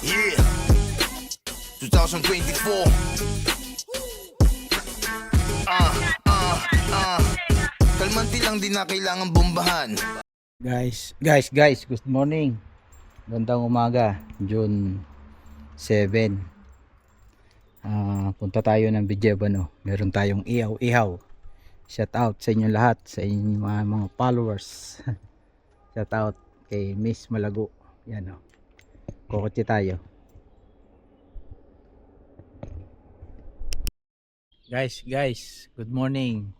Yeah, 2024. Kalmanti lang, di na kailangan bombahan. Guys, good morning. Gandang umaga, June 7. Punta tayo ng Bijebano. Meron tayong ihaw. Shout out sa inyo lahat, sa inyong mga followers. Shout out kay Miss Malago. Yan o. Kokotse tayo. Guys, good morning.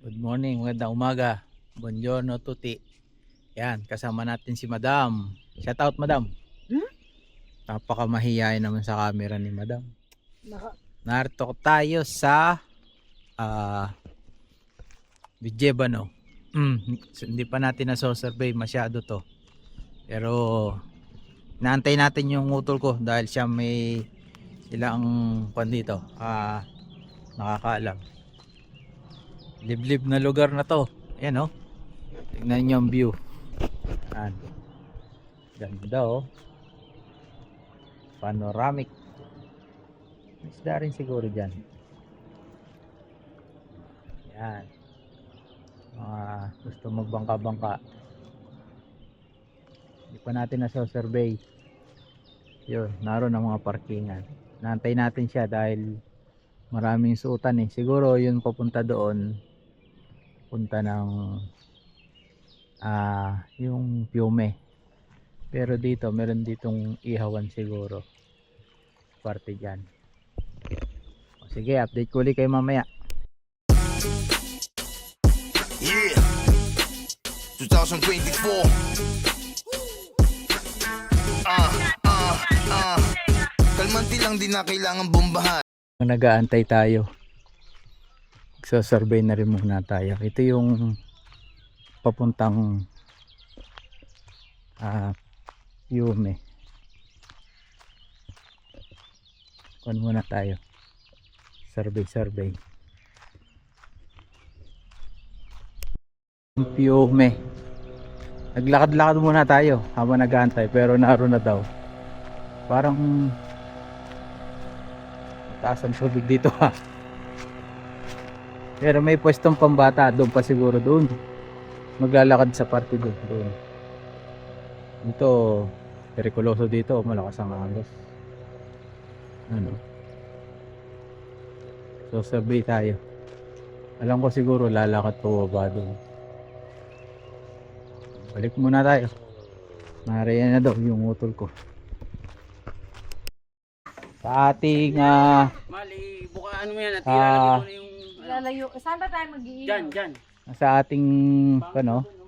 Good morning, magandang umaga. Buongiorno tutti. Yan, kasama natin si Madam. Shout out, Madam. Napakamahiyain naman sa camera ni Madam. Narito tayo sa Bijebano. Hindi pa natin na-survey masyado to. Pero naantay natin yung utol ko dahil siya may ilang kwan dito. Nakakaalam. Liblib na lugar na to. Ayan oh. Tingnan nyo ang view. Ayan. Ganda oh. Panoramic. Isda rin siguro dyan. Ayan. Mga gusto magbangka-bangka. Hindi pa natin na-survey. Yun, naroon ang mga parkingan. Naantay natin siya dahil maraming suotan eh. Siguro yun papunta doon. Punta ng yung Piume. Pero dito meron ditong ihawan siguro parte dyan. Sige, update ko ulit kayo mamaya. Yeah, 2024. Kalmanti lang, di na kailangan bombahan. Nag-aantay tayo. Magsa-survey na rin muna tayo. Ito yung papuntang Piume. Kuhan muna tayo. Survey. Piume. Naglakad-lakad muna tayo habang nag-aantay, pero naroon na daw. Parang taas ang tubig dito ha. Pero may pwestong pambata doon pa siguro doon. Maglalakad sa parte doon. Dito perikuloso dito, malakas ang agos. Ano? So survey tayo. Alam ko siguro lalakad po ba doon. Balik muna tayo. Nariyan na daw yung utol ko. Sa ating Mali, buka ano mo yan, at ilalagay mo na yung Lalayo. Saan ba tayo mag-iinom? dyan. sa ating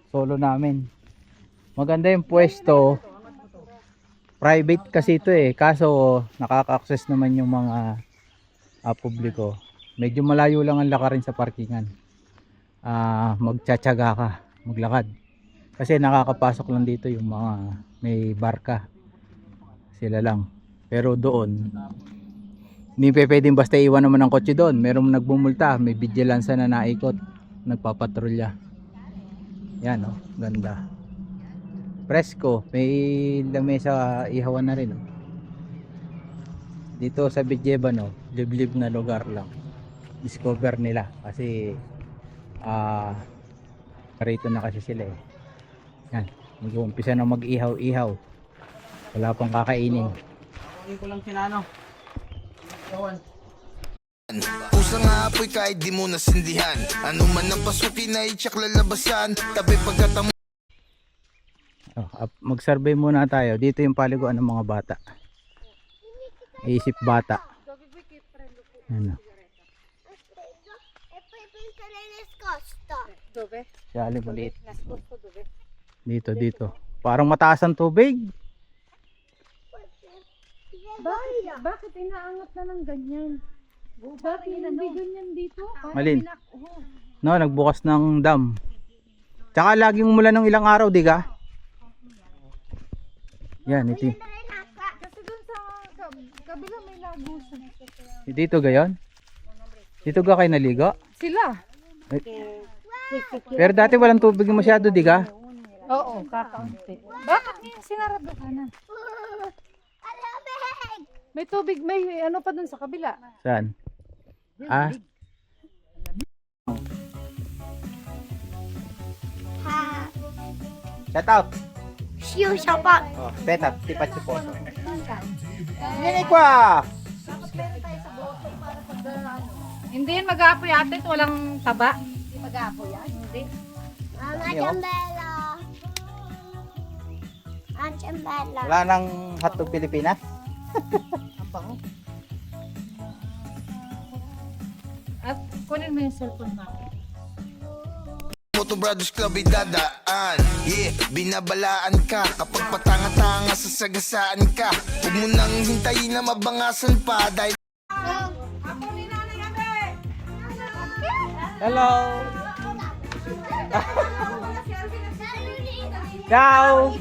solo namin. Maganda yung pwesto. Private kasi ito eh. Kaso nakaka-access naman yung mga publiko. Medyo malayo lang ang lakarin sa parkingan. Magtsatsaga ka, maglakad. Kasi nakakapasok lang dito yung mga may barka. Sila lang. Pero doon hindi pwedeng basta iwan naman ng kotse doon. Merong nagbumulta, may vigilance na naikot, nagpapatrolya. Yan oh, ganda. Presko, may lamesa ihawan na rin oh. Dito sa Bijebano, liblib na lugar lang. Discover nila kasi rito na kasi sila eh. Yan, mag-uumpisa na mag-ihaw-ihaw. Wala pang kakainin. Hindi ko lang sinano. Pusang apoy kahit di mo nasindihan. Ano man ang pasukin na itsak lalabasan. Tabi pagkatamo. Mag-survey muna tayo. Dito yung paliguan ng mga bata. Isip bata. Ano? Sali maliit. Dito. Parang mataas ang tubig. Bakit inaangat na ng ganyan? Bakit hindi ganyan dito? Malin. No, nagbukas ng dam. Tsaka laging umulan ng ilang araw, di ka? Yan, ito. Kasi dun sa kabila may lagusan. Dito gayon? Dito ka kayo naligo? Sila. Pero dati walang tubig masyado, di ka? Oo, kakaunti. Bakit niya sinarado ka na? May tubig, may ano pa dun sa kabila. Saan? Ah, shout out. Siyo siya pa. Oh, peta, tipat si Poso. Nini kwa! Hindi yan mag-aapoy ate, walang taba. Hindi mag-aapoy yan, hindi. Mama Ano? Chambela. Ang Chambela. Wala nang hotdog Pilipinas? Ang bango. At kunin mo yung cellphone mo. Moto Brothers Club ay dadaan. Yeah, binabalaan ka kapag patanga-tanga sa sagasaan ka. Huwag mo nang hintayin na mabangasan pa dahil Hello! Ciao!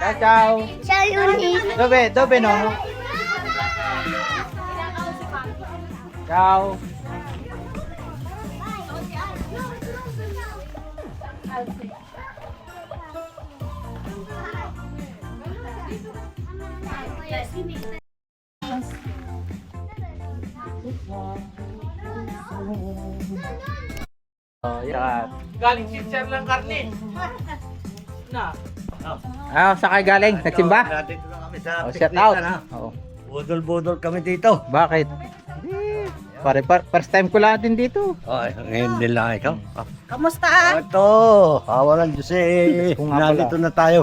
Ciao, ciao! Siya yun eh. Dove no? Ciao! Oh, yan. Galing teacher lang karne. Na. Ah, saan kayo galing? Nagsimba? Dito na kami sa Oh, shout out. Piknikan, ha? Oo. Budol-budol kami dito. Bakit? First time ko lang din dito. Ay, ngayon din lang ikaw. Kamusta? Ito, awa ng Diyos eh. Kung nga pala. Nandito na tayo.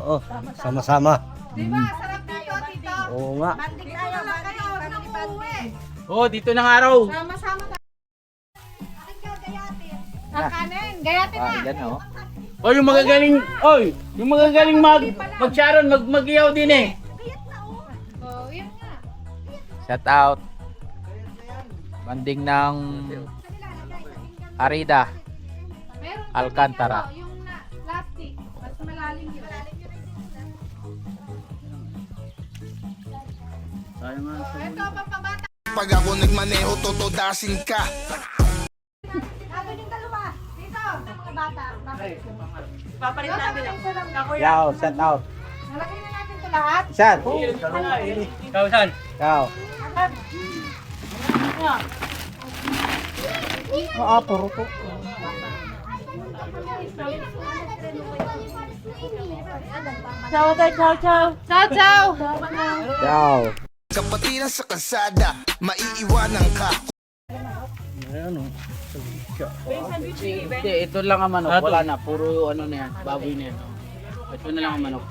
Oo, sama-sama. Diba, sarap dito, tito. Oo nga. Banding tayo, banding. Family banding. Oh, dito ng araw. Sama-sama tayo. Ang kanin, gayatin na. Ah, yan oh. Oh, yung magagaling, yung magagaling mag-sharon, mag-iyaw din eh. Oh, yun nga. Shout out. Banding ng Arida, Meron pa Alcantara. din yung plastic. Mas malalim yun. Ito, pampabata. pag ako nagmaneho totodasin ka. Nato yung dalawa. Dito, sa mga bata. Bakit? Papalit natin lang. Ciao, shout out. Nalagay na natin ito lahat. Saan? Ikaw saan? Ciao. Ah, puro po. Ciao, ciao, ciao. Ciao, ciao. Ciao. Kapatiran sa kalsada, maiiwanan ka. Hindi, ito lang ang manok. Wala na, puro ano na yan, baboy na yan. Ito na lang ang manok.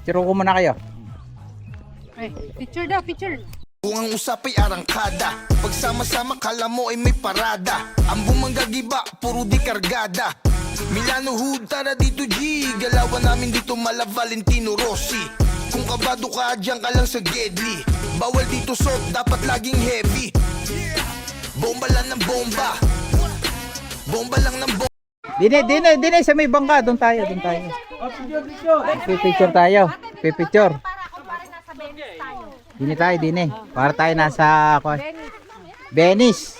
Tiro ko muna kayo. Ay, picture daw, picture. Kung ang usap ay arangkada, pagsama-sama kala mo ay may parada. Ang bumanggagiba, puro di kargada. Milano Hood, tara dito G. Galawan namin dito mala Valentino Rossi. Kung kabado ka, dyan ka lang sa Gedli. Bawal dito soft, dapat laging heavy. Bomba lang ng bomba. Bomba lang ng bomba. Dine sa may bangka. Doon tayo. Pipicture tayo. Pipicture. Para kung pare nasa Venice tayo. Dine. Para tayo nasa Venice.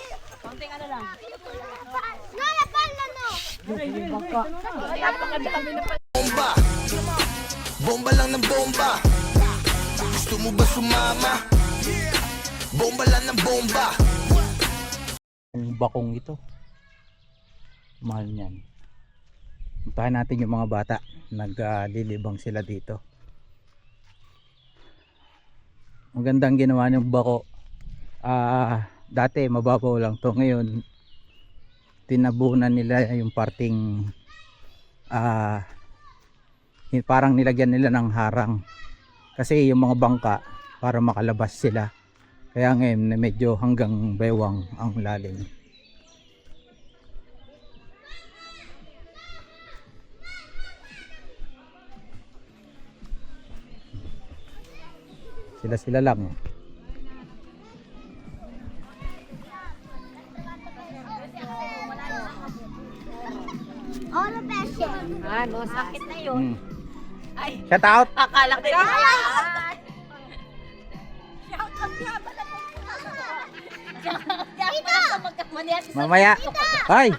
Bomba. Bomba lang ng bomba. Gusto mo ba sumama? Bomba lang ng bomba. Yung bakong ito. Mahal niyan. Puntahan natin yung mga bata. Naglilibang sila dito. Magandang ginawa ng bako. Dati mababaw lang to. Ngayon tinabunan nila yung parting parang nilagyan nila ng harang. Kasi yung mga bangka para makalabas sila. Kaya ngayon medyo hanggang bewang ang lalim. Sila lang. All of that shit. Ano, sakit na yun. Shout out. Akala ko Dito! Mamaya. Ay!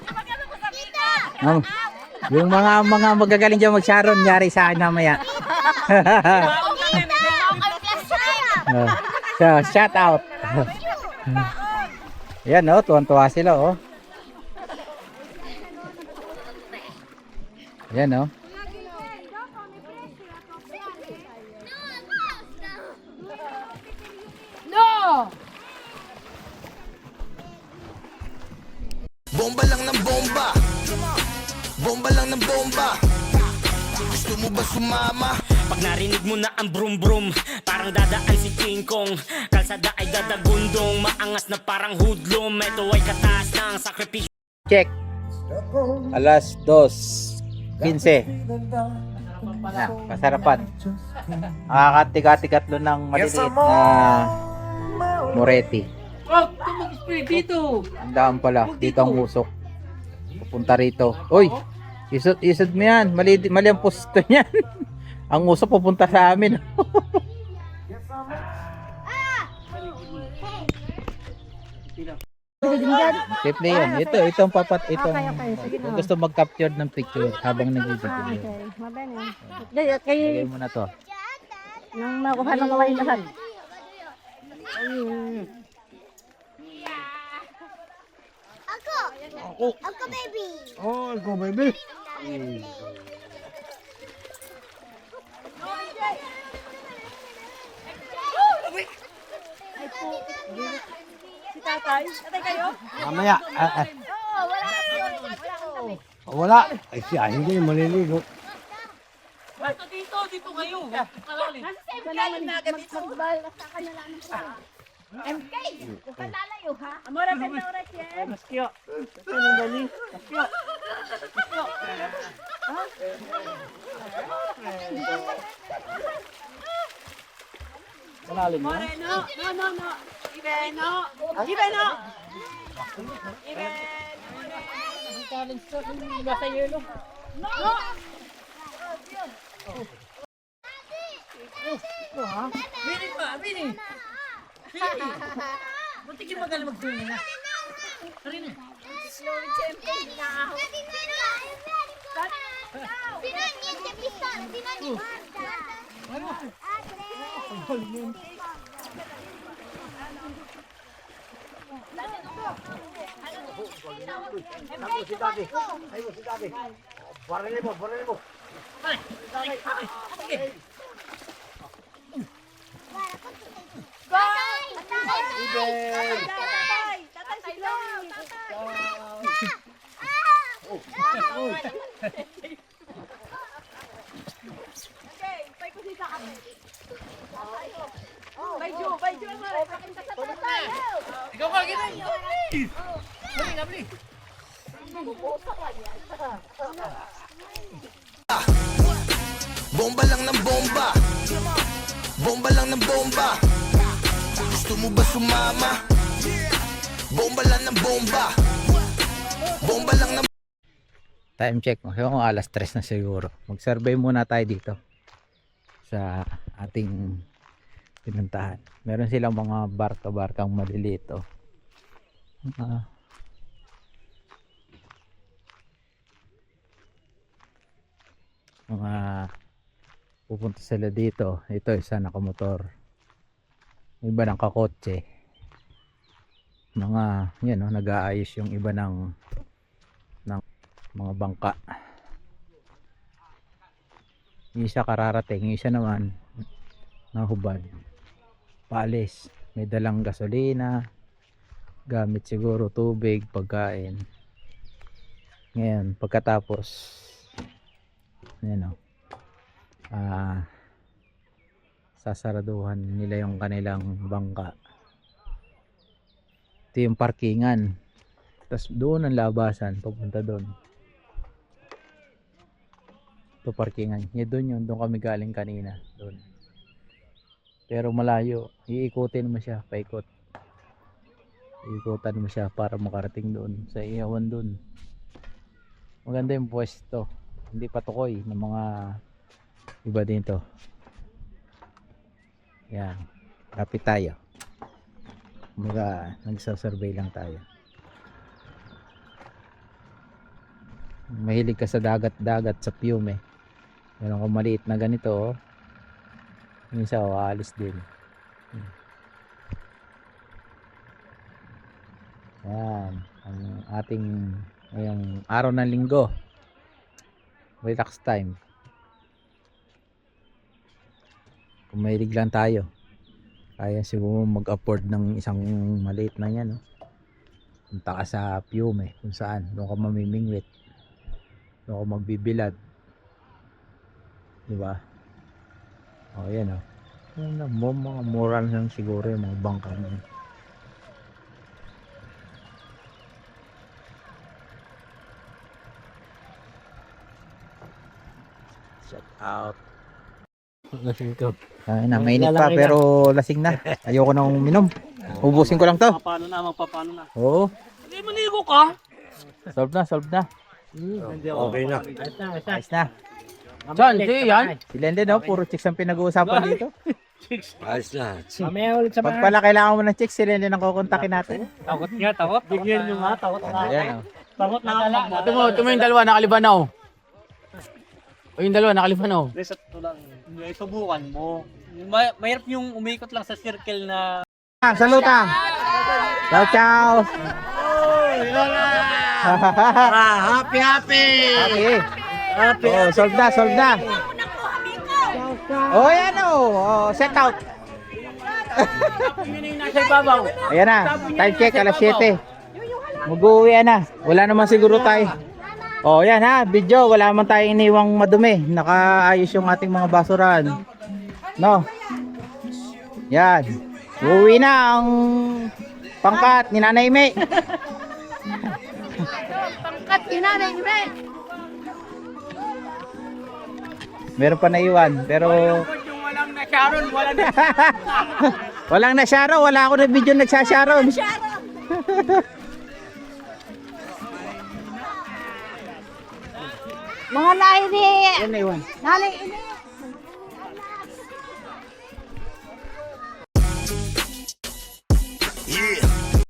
Yung mga magagaling dyan mag-sharon, nyari sa akin mamaya. So, shout out. Yan oh, tuwan-tuwa sila oh. Yan oh. Bomba lang ng bomba. Bomba lang ng bomba. Gusto mo ba sumama? Pag narinig mo na ang brum brum, parang dadaan si King Kong. Kalsada ay dadagundong, maangas na parang hoodlum. Ito ay kataas ng sakripisyo. Check. Alas 2:15. Na, kasarapan. Nakakatikat-tikatlo ng maliliit na Moretti. Oh, mag-spray dito. Ang daan pala. Dito ang usok. Pupunta rito. Uy! Isod mo yan. Mali ang posto niyan. Ang usok pupunta sa amin. Safe na yun. Ito ang papat. Ito. Kung gusto mag-capture ng picture habang nag-video. Lagay mo na to. Nang makuha na mawala yung lahat. Ako, baby. Oh, ikaw baby. Si tatay? Tatay kayo? Mamaya. Wala. Ay siya, hindi maliligo. Bato dito kayo. Malalim. Magbasta ka na lang siya. MK, huwag ka lalayo ha? Amora, pwede oras yan. Maskyo. Ito nang dali. Maskyo. Malalim mo. No. Ibeno. Ibeno. Ang talent sa nasa yelo. No. Bini pa, bini. Buti kayo magaling mag-swimming na. Sorry na. Slowly, siyempre, hinaahon. Sinanyin si Pistol. Sinanyin. Barili mo. Tatay, si Chloe. Okay, pay ko dito kami. Bay Ju, amore, pakinta sa tatay. Ikaw ka, gina. Bali nga, bali. Bomba lang ng bomba. Bomba lang ng bomba. Gusto mo ba sumama? Bomba lang ng bomba. Bomba lang ng Time check. Kung alas 3 na siguro. Mag-survey muna tayo dito sa ating pinuntahan. Meron silang mga barka-barkang maliliit oh. Mga pupunta sila dito. Ito isa nakamotor. Iba ng kakotse. Mga yan oh, nag-aayos yung iba ng mga bangka. Yung isa kararating, yung isa naman nahubad. Paalis. May dalang gasolina, gamit siguro tubig, pagkain. Ngayon, pagkatapos yan o, sasaraduhan nila yung kanilang bangka. Ito yung parkingan. Tapos doon ang labasan, papunta doon. Ito parkingan. Doon kami galing kanina. Doon. Pero malayo. Iikutin mo siya, paikot. Iikutan mo siya para makarating doon sa ihawan doon. Maganda yung pwesto. Hindi patukoy ng mga iba dito. Yan. Kapit tayo. Nagsasurvey lang tayo. mahilig ka sa dagat-dagat sa Piume. Meron kang maliit na ganito oh. Yung isa oh, aalis din. Yan, ang ating ngayong araw ng linggo. Relax time. Kung mahilig lang tayo, kaya siguro mag-afford ng isang maliit na yan, no? Punta ka sa Piume, kung saan, doon ka mamimingwit, doon ka magbibilad, diba? O yan o, mga mura lang siguro yung mga bangka mo. Shout out. Ay na, mainit pa pero lasing na. Ayoko nang minom. Ubusin ko lang to. Magpapaano na. Oo. Hindi manigo ka. Solve na, solve na. Okay na. Ayos na. Diyan, di yan. Si Lende no, puro chicks ang pinag-uusapan dito. Ayos na. Mamaya ulit sa Pag pala kailangan mo ng chicks, si Lende nang kukontakin natin. Takot nga, takot. Bigyan nyo nga, takot nga. Ayan o. Takot na nga. Ito mo yung dalawa, nakalibanaw. O yung dalawa, nakalibanaw. Reset to lang. Subukan mo. Mahirap yung umikot lang sa circle na Salutang! Ciao, ciao! Happy, happy! Happy! Oh, solve na, solve na! Oh, yan o! Oh, set out! Yun yung nasa ibabaw. Ayan na, time check, alas 7. Mag-uwi na. Wala naman siguro tayo. Oh, yan ha, video. Wala naman tayong iniwang madumi. Nakaayos yung ating mga basurahan. No? Yan. Uwi na ang pangkat ni Nanay May. Pangkat kinanay mo. Meron pa naiwan, pero Yung walang na Sharon, walang na. walang na Sharon. Wala ako na video nagsasharon. Mga lahi ni Yan naiwan. nanay ini.